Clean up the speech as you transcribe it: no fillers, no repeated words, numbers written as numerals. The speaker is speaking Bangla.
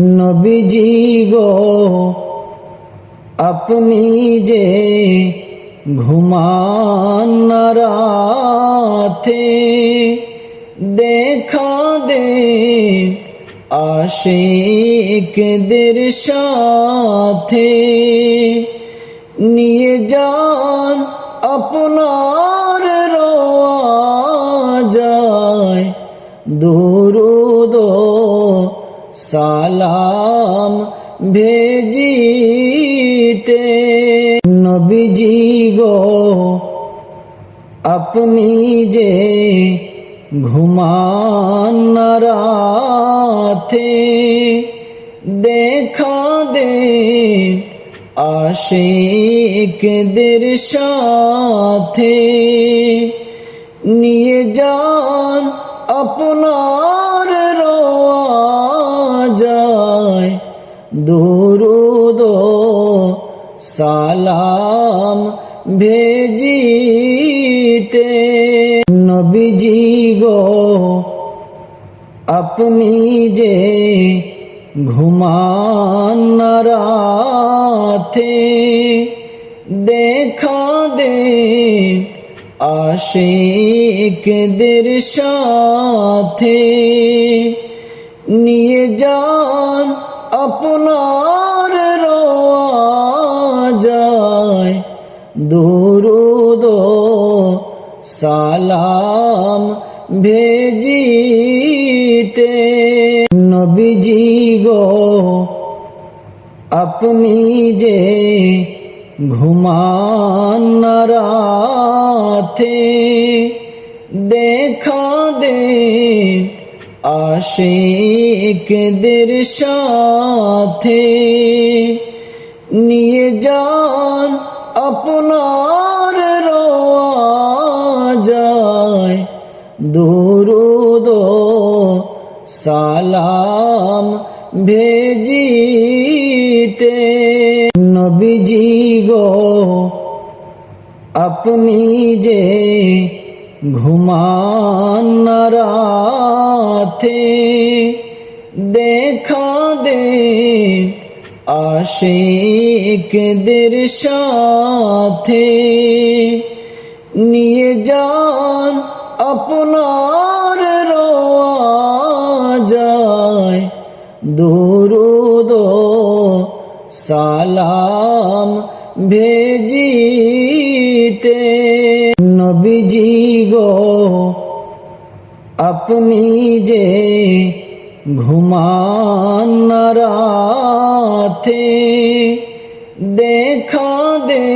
নবীজি গো আপনি যে ঘুমান না রাতে, দেখা দে আশিকদের সাথে, নিয়ে যান আপনার রওজায় দুরুদ সালাম ভেজিতে। নবীজি গো আপনি যে ঘুমান না রাতে, দেখা দে আশিকদের সাথে, নিয়ে যান আপনার রওজায় দুরুদ সালাম ভেজিতে। নবীজি গো আপনি যে ঘুমান না রাতে, দেখা দে আশিকদের সাথে, নিয়ে যান আপনার রওজায় দুরুদ সালাম ভেজিতে। নবীজি গো আপনি যে ঘুমান না রাতে, দেখা দে আশিকদের সাথে, নিয়ে যান আপনার রওজায় দুরুদ সালাম ভেজিতে। নবীজি গো আপনি যে ঘুমান না রাতে, দেখা দে আশিকদের সাথে, নিয়ে যান আপনার রওজায় দুরুদ সালাম ভেজিতে। নবীজি গো আপনি যে ঘুমান না রাতে, দেখা দে